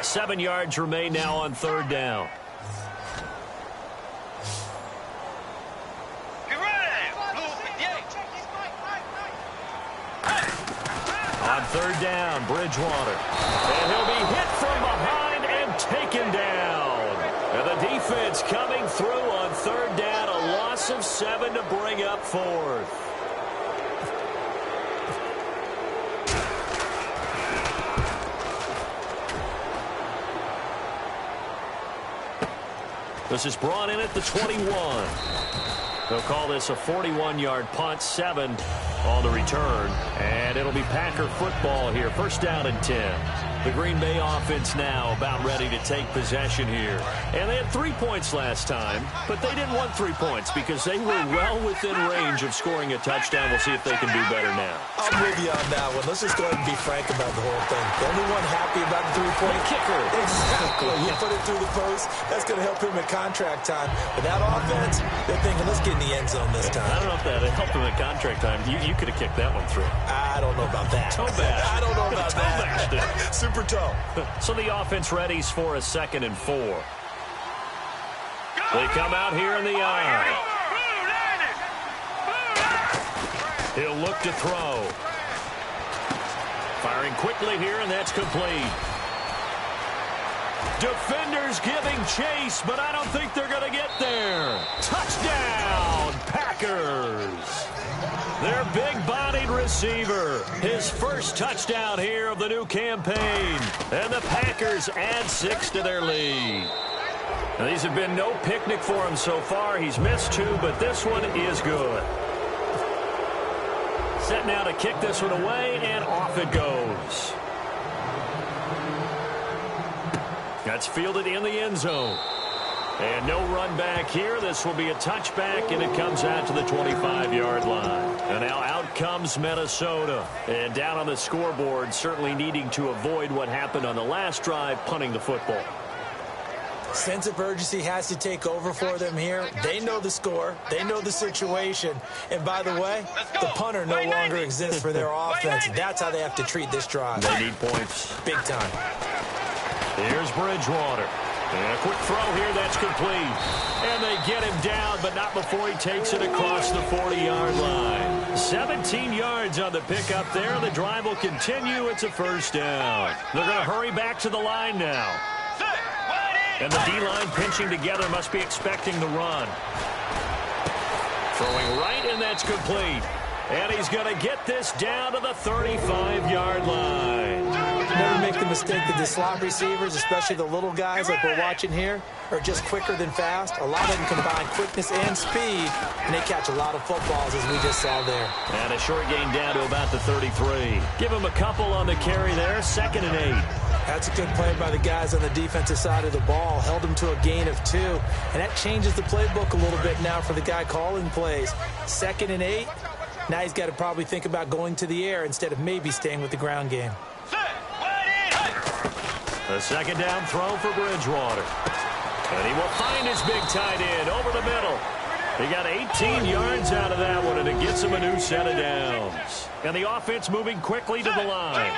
Seven yards remain now on 3rd down. On 3rd down, Bridgewater. And he'll be hit from behind and taken down. And the defense coming through on 3rd down. A loss of 7 to bring up 4th. This is brought in at the 21. They'll call this a 41-yard punt, 7 on the return. And it'll be Packer football here. 1st down and 10. The Green Bay offense now about ready to take possession here. And they had 3 points last time, but they didn't want 3 points because they were well within range of scoring a touchdown. We'll see if they can do better now.
I'm with you on that one. Let's just go ahead and be frank about the whole thing. The only one happy about the 3-point
kicker.
Exactly. You put it through the post. That's going to help him at contract time. But that offense, they're thinking, let's get in the end zone this time.
I don't know if that helped him at contract time. You could have kicked that one through.
I don't know about that.
Toe bash.
I don't know about
toe
that. Super toe.
So the offense readies for a 2nd and 4. They come out here in the eye. He'll look to throw. Firing quickly here, and that's complete. Defenders giving chase, but I don't think they're going to get there. Touchdown, Packers. Their big-bodied receiver. His first touchdown here of the new campaign. And the Packers add 6 to their lead. Now, these have been no picnic for him so far. He's missed 2, but this one is good. Set now to kick this one away, and off it goes. That's fielded in the end zone. And no run back here. This will be a touchback, and it comes out to the 25-yard line. And now out comes Minnesota. And down on the scoreboard, certainly needing to avoid what happened on the last drive, punting the football.
Sense of urgency has to take over for them here. They know the score. They know the situation. And by the way, the punter no longer exists for their offense. That's how they have to treat this drive.
They need points.
Big time.
Here's Bridgewater. And a quick throw here, that's complete. And they get him down, but not before he takes it across the 40-yard line. 17 yards on the pickup there. The drive will continue. It's a 1st down. They're going to hurry back to the line now. And the D-line pinching together, must be expecting the run. Throwing right, and that's complete. And he's going to get this down to the 35-yard line.
Never make the mistake that the slot receivers, especially the little guys like we're watching here, are just quicker than fast. A lot of them combine quickness and speed, and they catch a lot of footballs, as we just saw there.
And a short gain down to about the 33. Give him a couple on the carry there, 2nd and 8.
That's a good play by the guys on the defensive side of the ball. Held him to a gain of 2, and that changes the playbook a little bit now for the guy calling plays. 2nd and 8. Now he's got to probably think about going to the air instead of maybe staying with the ground game.
The 2nd down throw for Bridgewater. And he will find his big tight end over the middle. He got 18 yards out of that one, and it gets him a new set of downs. And the offense moving quickly to the line.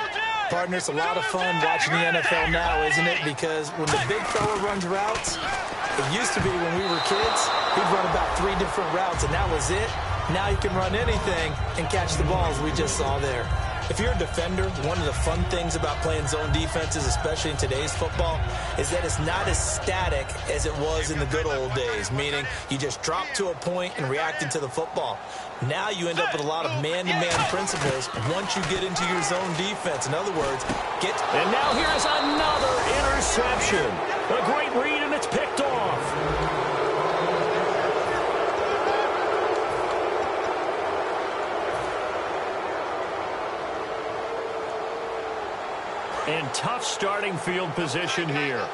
Partner, it's a lot of fun watching the NFL now, isn't it? Because when the big fella runs routes, it used to be when we were kids, he'd run about 3 different routes, and that was it. Now he can run anything and catch the balls we just saw there. If you're a defender, one of the fun things about playing zone defenses, especially in today's football, is that it's not as static as it was in the good old days, meaning you just drop to a point and react into the football. Now you end up with a lot of man-to-man principles once you get into your zone defense. In other words,
And now here's another interception. A great read, and it's picked off. And tough starting field position here.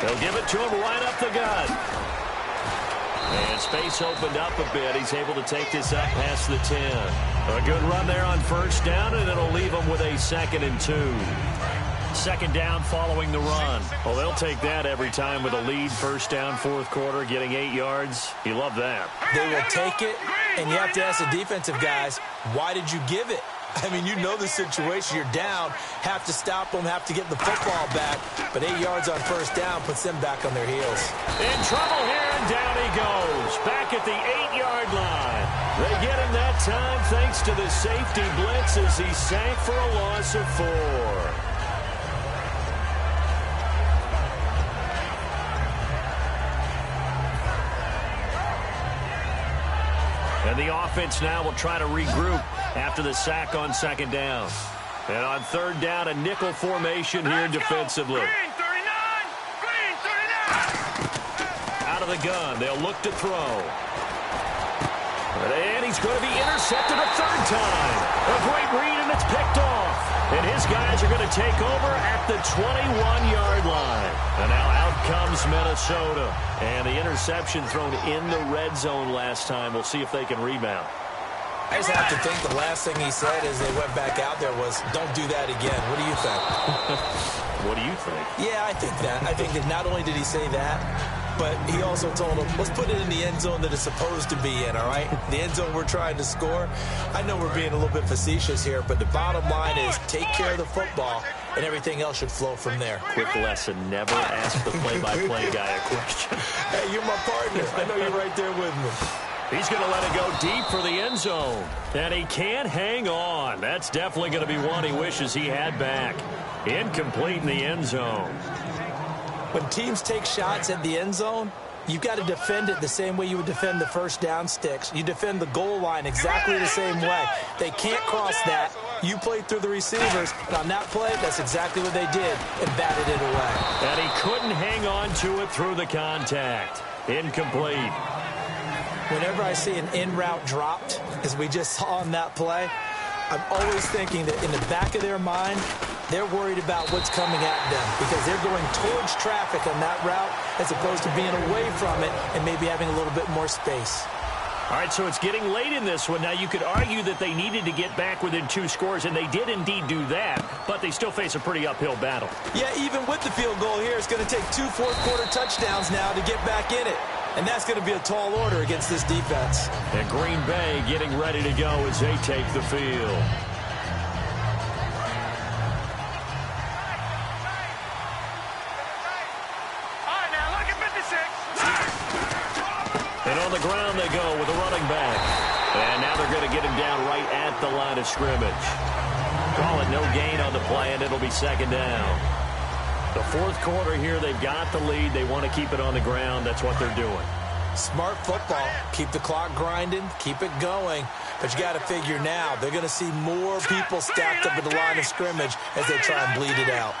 They'll give it to him right up the gut. And space opened up a bit. He's able to take this up past the 10. A good run there on first down, and it'll leave him with a 2nd and 2. 2nd down following the run. Well, they'll take that every time with a lead. First down, 4th quarter, getting 8 yards. You love that.
They will take it, and you have to ask the defensive guys, why did you give it? I mean, you know the situation. You're down, have to stop them, have to get the football back. But 8 yards on first down puts them back on their heels.
In trouble here, and down he goes. Back at the 8-yard line. They get him that time thanks to the safety blitz as he sank for a loss of 4. And the offense now will try to regroup after the sack on 2nd down. And on 3rd down, a nickel formation here defensively.
Green 39! Green 39!
Out of the gun, they'll look to throw. And he's going to be intercepted a 3rd time. A great read, and it's picked off. And his guys are going to take over at the 21-yard line. And now out comes Minnesota. And the interception thrown in the red zone last time. We'll see if they can rebound.
I just have to think the last thing he said as they went back out there was, don't do that again. What do you think?
What do you think?
Yeah, I think that. I think that not only did he say that, but he also told them, let's put it in the end zone that it's supposed to be in, all right? The end zone we're trying to score. I know we're being a little bit facetious here, but the bottom line is take care of the football, and everything else should flow from there.
Quick lesson, never ask the play-by-play guy a question.
Hey, you're my partner. I know you're right there with me.
He's going to let it go deep for the end zone. And he can't hang on. That's definitely going to be one he wishes he had back. Incomplete in the end zone.
When teams take shots at the end zone, you've got to defend it the same way you would defend the first down sticks. You defend the goal line exactly the same way. They can't cross that. You played through the receivers, and on that play, that's exactly what they did, and batted it away.
And he couldn't hang on to it through the contact. Incomplete.
Whenever I see an in-route dropped, as we just saw on that play, I'm always thinking that in the back of their mind, they're worried about what's coming at them because they're going towards traffic on that route as opposed to being away from it and maybe having a little bit more space.
All right, so it's getting late in this one. Now, you could argue that they needed to get back within 2 scores, and they did indeed do that, but they still face a pretty uphill battle.
Yeah, even with the field goal here, it's going to take 2 fourth-quarter touchdowns now to get back in it. And that's going to be a tall order against this defense.
And Green Bay getting ready to go as they take the field.
All right, now look at 56.
And on the ground they go with a running back. And now they're going to get him down right at the line of scrimmage. Call it no gain on the play, and it'll be 2nd down. The 4th quarter here, they've got the lead. They want to keep it on the ground. That's what they're doing.
Smart football. Keep the clock grinding. Keep it going. But you got to figure now, they're going to see more people stacked up at the line of scrimmage as they try and bleed it out.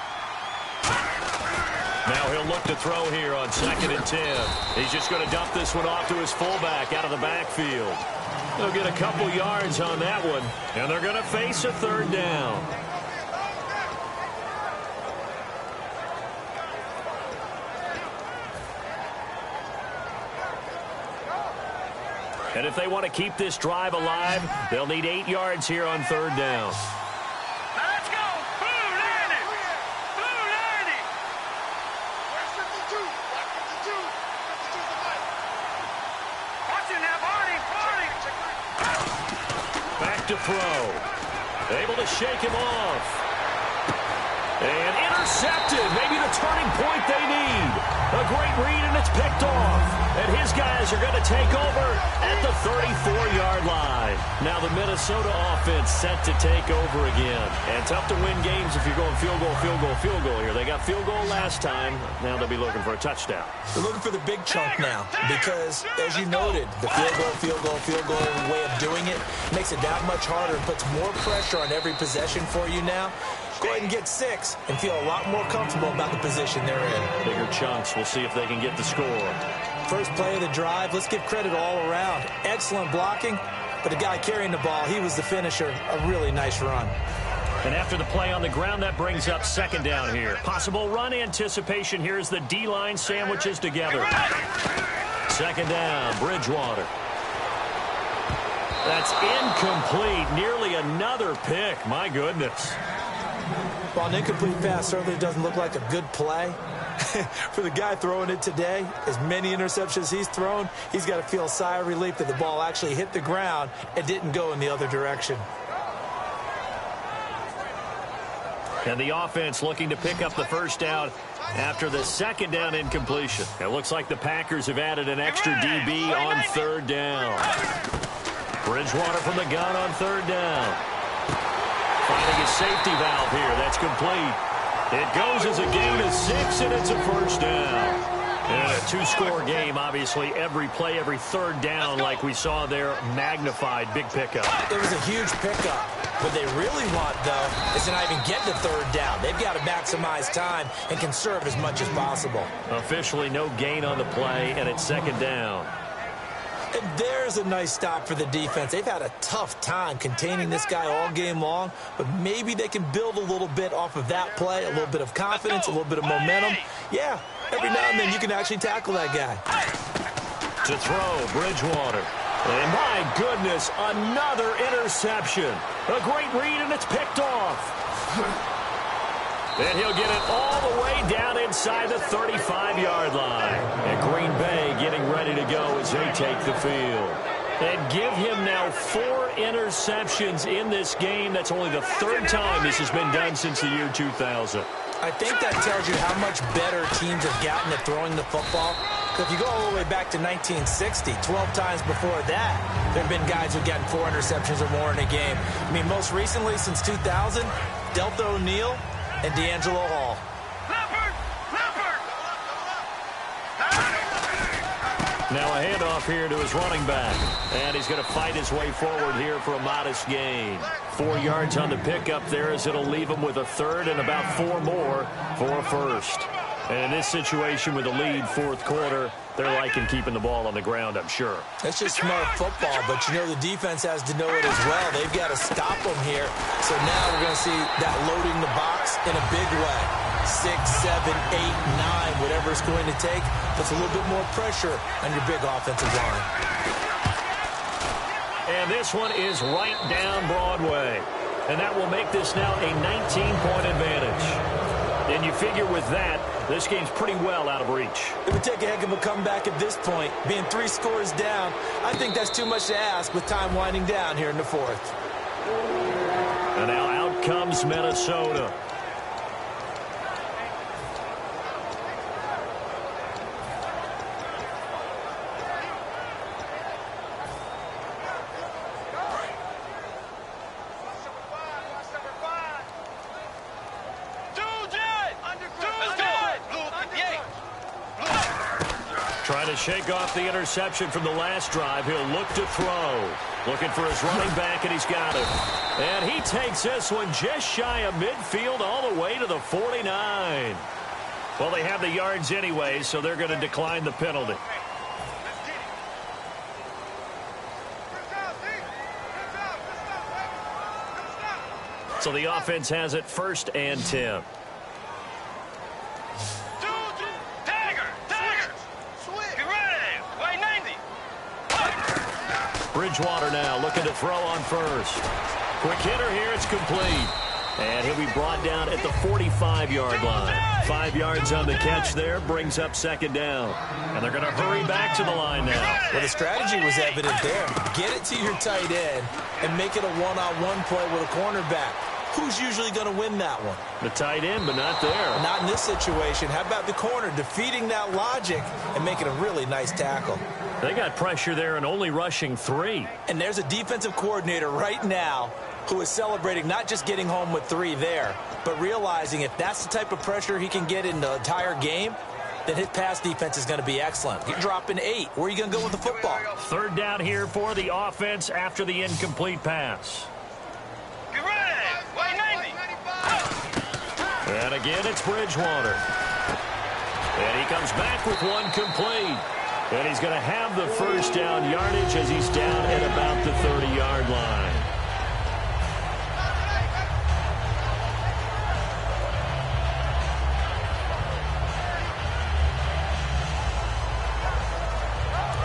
Now he'll look to throw here on 2nd and 10. He's just going to dump this one off to his fullback out of the backfield. They'll get a couple yards on that one, and they're going to face a 3rd down. And if they want to keep this drive alive, they'll need 8 yards here on 3rd down.
Now let's go. Blue landing. Blue landing. Where's 52? 52. 52's the mic. Watch it now, Barney. Barney.
Back to throw. Able to shake him off. And intercepted. Maybe the turning point they need. A great read, and it's picked off. And his guys are going to take over at the 34-yard line. Now the Minnesota offense set to take over again. And tough to win games if you're going field goal, field goal, field goal here. They got field goal last time. Now they'll be looking for a touchdown.
They're looking for the big chunk now because, as you noted, the field goal way of doing it makes it that much harder and puts more pressure on every possession for you now. Go ahead and get 6 and feel a lot more comfortable about the position they're in.
Bigger chunks. We'll see if they can get the score.
First play of the drive, let's give credit all around. Excellent blocking, but the guy carrying the ball, he was the finisher. A really nice run.
And after the play on the ground, that brings up second down here. Possible run anticipation here as the D-line sandwiches together. Second down, Bridgewater. That's incomplete. Nearly another pick. My goodness.
Well, an incomplete pass certainly doesn't look like a good play. For the guy throwing it today, as many interceptions he's thrown, he's got to feel a sigh of relief that the ball actually hit the ground and didn't go in the other direction.
And the offense looking to pick up the first down after the second down incompletion. It looks like the Packers have added an extra DB on third down. Bridgewater from the gun on third down. Finding a safety valve here. That's complete. It goes as a gain of 6, and it's a first down. And a two-score game, obviously, every play, every third down, like we saw there, magnified, big pickup.
It was a huge pickup. What they really want, though, is to not even get to third down. They've got to maximize time and conserve as much as possible.
Officially no gain on the play, and it's second down.
And there's a nice stop for the defense. They've had a tough time containing this guy all game long, but maybe they can build a little bit off of that play, a little bit of confidence, a little bit of momentum. Yeah, every now and then you can actually tackle that guy.
To throw, Bridgewater. And my goodness, another interception. A great read, and it's picked off. And he'll get it all the way down inside the 35-yard line. And Green Bay getting ready to go as they take the field. And give him now 4 interceptions in this game. That's only the 3rd time this has been done since the year 2000.
I think that tells you how much better teams have gotten at throwing the football. If you go all the way back to 1960, 12 times before that, there have been guys who've gotten 4 interceptions or more in a game. I mean, most recently, since 2000, Delta O'Neal and D'Angelo Hall.
Now a handoff here to his running back. And he's going to fight his way forward here for a modest gain. 4 yards on the pickup there as it'll leave him with a third and about 4 more for a first. And in this situation with a lead, 4th quarter, they're liking keeping the ball on the ground, I'm sure.
That's just smart football, but you know the defense has to know it as well. They've got to stop them here. So now we're going to see that loading the box in a big way. 6, 7, 8, 9, whatever it's going to take, puts a little bit more pressure on your big offensive line.
And this one is right down Broadway. And that will make this now a 19-point advantage. And you figure with that, this game's pretty well out of reach.
It would take a heck of a comeback at this point. Being 3 scores down, I think that's too much to ask with time winding down here in the 4th.
And now out comes Minnesota. Trying to shake off the interception from the last drive. He'll look to throw. Looking for his running back, and he's got it. And he takes this one just shy of midfield all the way to the 49. Well, they have the yards anyway, so they're going to decline the penalty. So the offense has it 1st and 10. Bridgewater now looking to throw on first. Quick hitter here. It's complete. And he'll be brought down at the 45-yard line. 5 yards on the catch there. Brings up second down. And they're going to hurry back to the line now.
Well, the strategy was evident there. Get it to your tight end and make it a one-on-one play with a cornerback. who's usually going to win that one?
The tight end, but not there.
Not in this situation. How about the corner defeating that logic and making a really nice tackle?
They got pressure there and only rushing 3.
And there's a defensive coordinator right now who is celebrating not just getting home with 3 there, but realizing if that's the type of pressure he can get in the entire game, then his pass defense is going to be excellent. You're dropping 8. Where are you going to go with the football?
3rd down here for the offense after the incomplete pass.
Get ready. Way 90.
And again, it's Bridgewater. And he comes back with one complete. And he's going to have the first down yardage as he's down at about the 30-yard line.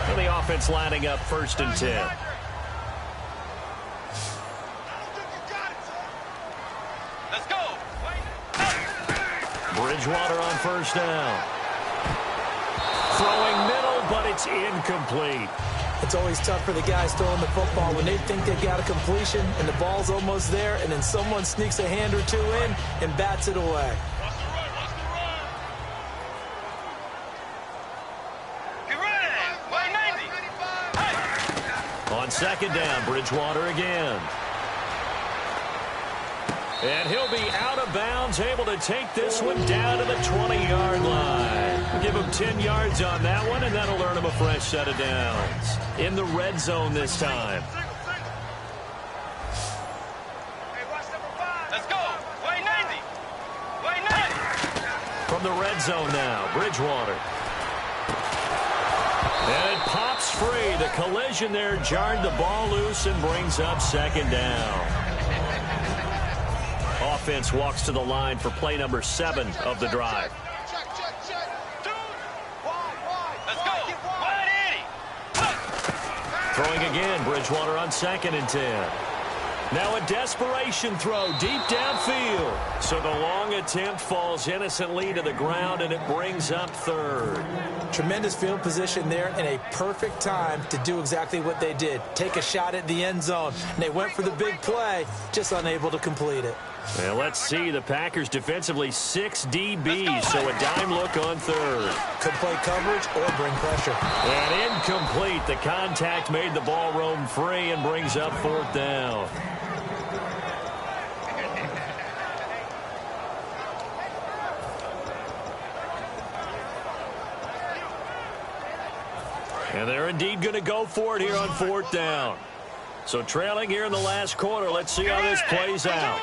And the offense lining up 1st and 10.
Let's go.
Bridgewater on 1st down. Throwing middle, but it's incomplete.
It's always tough for the guys throwing the football when they think they've got a completion and the ball's almost there, and then someone sneaks a hand or 2 in and bats it away.
Get ready. Way 90.
On 2nd down, Bridgewater again. And he'll be out of bounds, able to take this one down to the 20-yard line. Give him 10 yards on that one, and that'll earn him a fresh set of downs. In the red zone this time.
Hey, watch number 5. Let's go. Way 90. Way 90.
From the red zone now, Bridgewater. And it pops free. The collision there jarred the ball loose and brings up 2nd down. Offense walks to the line for play number 7 of the drive.
Let's go. 180.
Throwing again, Bridgewater on 2nd and 10. Now a desperation throw deep downfield. So the long attempt falls innocently to the ground, and it brings up 3rd.
Tremendous field position there and a perfect time to do exactly what they did. Take a shot at the end zone. And they went for the big play, just unable to complete it.
Well, let's see. The Packers defensively 6 DBs, so a dime look on 3rd.
Could play coverage or bring pressure.
And incomplete. The contact made the ball roam free and brings up 4th down. And they're indeed going to go for it here on 4th down. So trailing here in the last quarter. Let's see how this plays out.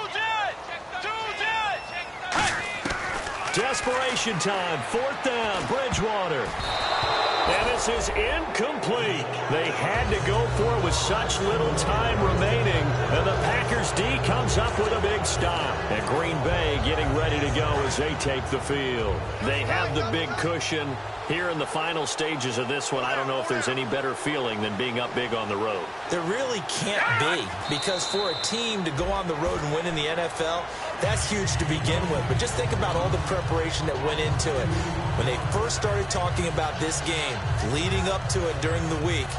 Desperation time. 4th down. Bridgewater. And this is incomplete. They had to go for it with such little time remaining. And the Packers D comes up with a big stop. And Green Bay getting ready to go as they take the field. They have the big cushion. Here in the final stages of this one, I don't know if there's any better feeling than being up big on the road.
There really can't be, because for a team to go on the road and win in the NFL, that's huge to begin with. But just think about all the preparation that went into it. When they first started talking about this game, leading up to it during the week,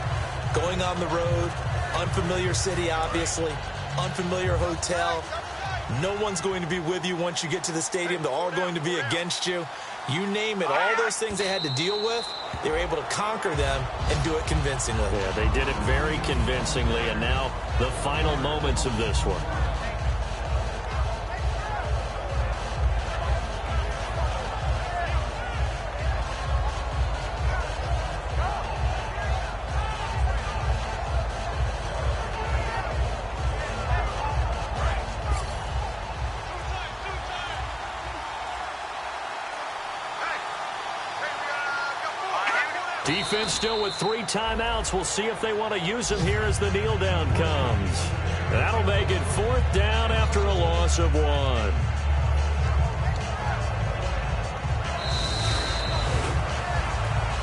going on the road, unfamiliar city, obviously, unfamiliar hotel. No one's going to be with you once you get to the stadium. They're all going to be against you. You name it, all those things they had to deal with, they were able to conquer them and do it convincingly.
Yeah, they did it very convincingly, and now the final moments of this one. Defense still with 3 timeouts. We'll see if they want to use them here as the kneel down comes. That'll make it 4th down after a loss of 1.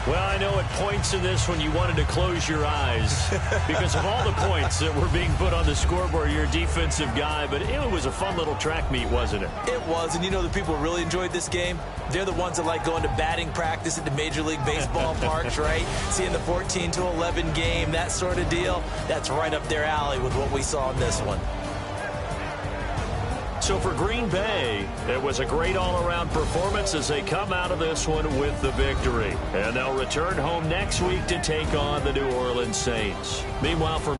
Well, I know at points in this one you wanted to close your eyes because of all the points that were being put on the scoreboard. You're a defensive guy, but it was a fun little track meet, wasn't it?
It was, and you know the people who really enjoyed this game? They're the ones that like going to batting practice at the Major League Baseball parks, right? Seeing the 14-11 game, that sort of deal. That's right up their alley with what we saw in this one.
So for Green Bay, it was a great all-around performance as they come out of this one with the victory. And they'll return home next week to take on the New Orleans Saints. Meanwhile, for